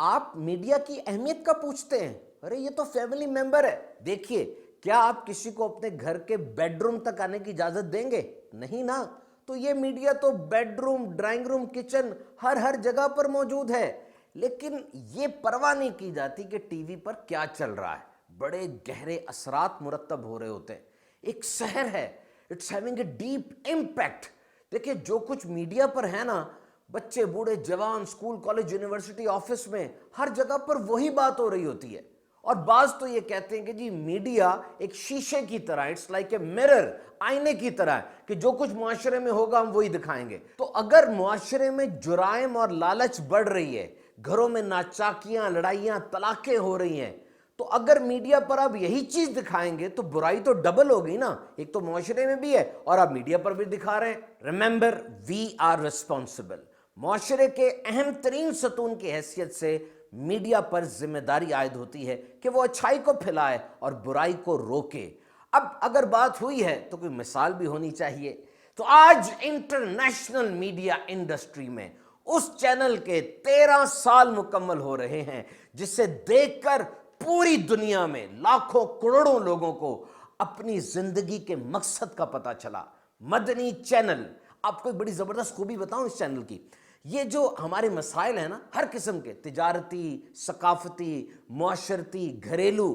آپ میڈیا کی اہمیت کا پوچھتے ہیں؟ ارے یہ تو فیملی ممبر ہے. دیکھیے، کیا آپ کسی کو اپنے گھر کے بیڈ روم تک آنے کی اجازت دیں گے؟ نہیں نا. تو یہ میڈیا تو bed room, drawing room, kitchen, ہر جگہ پر موجود ہے. لیکن یہ پرواہ نہیں کی جاتی کہ ٹی وی پر کیا چل رہا ہے. بڑے گہرے اثرات مرتب ہو رہے ہوتے ہیں. ایک سحر ہے. It's having a deep impact. دیکھیں، جو کچھ میڈیا پر ہے نا، بچے، بوڑھے، جوان، سکول، کالج، یونیورسٹی، آفس میں ہر جگہ پر وہی بات ہو رہی ہوتی ہے. اور بعض تو یہ کہتے ہیں کہ جی میڈیا ایک شیشے کی طرح، اٹس لائک اے مرر، آئینے کی طرح ہے کہ جو کچھ معاشرے میں ہوگا ہم وہی دکھائیں گے. تو اگر معاشرے میں جرائم اور لالچ بڑھ رہی ہے، گھروں میں ناچاکیاں، لڑائیاں، طلاقیں ہو رہی ہیں، تو اگر میڈیا پر آپ یہی چیز دکھائیں گے تو برائی تو ڈبل ہوگی نا. ایک تو معاشرے میں بھی ہے اور آپ میڈیا پر بھی دکھا رہے ہیں. Remember, we are responsible. معاشرے کے اہم ترین ستون کی حیثیت سے میڈیا پر ذمہ داری عائد ہوتی ہے کہ وہ اچھائی کو پھیلائے اور برائی کو روکے. اب اگر بات ہوئی ہے تو کوئی مثال بھی ہونی چاہیے. تو آج انٹرنیشنل میڈیا انڈسٹری میں اس چینل کے 13 سال مکمل ہو رہے ہیں جسے دیکھ کر پوری دنیا میں لاکھوں کروڑوں لوگوں کو اپنی زندگی کے مقصد کا پتہ چلا. مدنی چینل. آپ کو ایک بڑی زبردست خوبی بتاؤں اس چینل کی. یہ جو ہمارے مسائل ہیں نا، ہر قسم کے، تجارتی، ثقافتی، معاشرتی، گھریلو،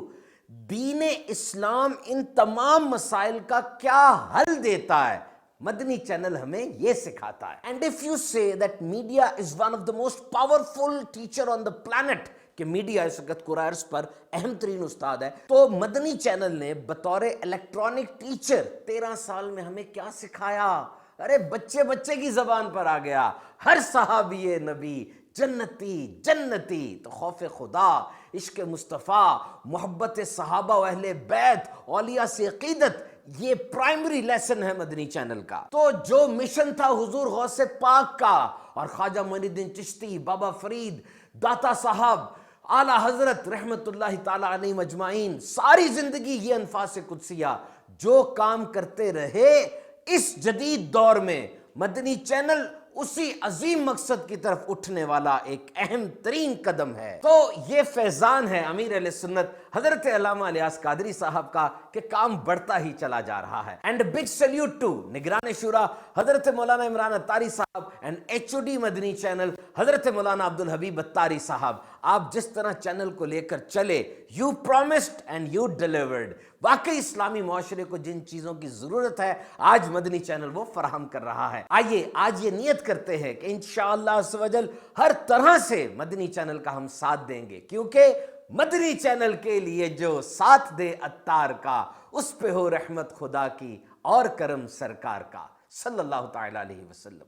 دین اسلام ان تمام مسائل کا کیا حل دیتا ہے، مدنی چینل ہمیں یہ سکھاتا ہے. And if you say that media is one of the most powerful teacher on the planet, کہ میڈیا اس وقت کرۂ ارض پر اہم ترین استاد ہے، تو مدنی چینل نے بطور الیکٹرانک ٹیچر 13 سال میں ہمیں کیا سکھایا. ارے بچے کی زبان پر آ گیا، ہر صحابی نبی جنتی جنتی. تو خوف خدا، عشق مصطفیٰ، محبت صحابہ و اہل بیت، اولیاء سے عقیدت، یہ پرائمری لیسن ہے مدنی چینل کا. تو جو مشن تھا حضور غوث پاک کا اور خواجہ معین الدین چشتی، بابا فرید، داتا صاحب، اعلیٰ حضرت رحمت اللہ تعالیٰ علیہ مجمعین، ساری زندگی یہ انفاس قدسیہ جو کام کرتے رہے، اس جدید دور میں مدنی چینل اسی عظیم مقصد کی طرف اٹھنے والا ایک اہم ترین قدم ہے. تو یہ فیضان ہے امیر اہل سنت حضرت علامہ الیاس قادری صاحب کا کہ کام بڑھتا ہی چلا جا رہا ہے. اینڈ بگ سیلیوٹ ٹو نگران شورا حضرت مولانا عمران اتاری صاحب and H O D Madani channel حضرت مولانا عبدالحبیب اتاری صاحب. آپ جس طرح چینل کو لے کر چلے، you promised and you delivered. واقعی اسلامی معاشرے کو جن چیزوں کی ضرورت ہے آج مدنی چینل وہ فراہم کر رہا ہے. آئیے آج یہ نیت کرتے ہیں کہ انشاءاللہ عز و جل ہر طرح سے مدنی چینل کا ہم ساتھ دیں گے، کیونکہ مدنی چینل کے لیے جو ساتھ دے اتار کا، اس پہ ہو رحمت خدا کی اور کرم سرکار کا، صلی اللہ تعالی علیہ وسلم.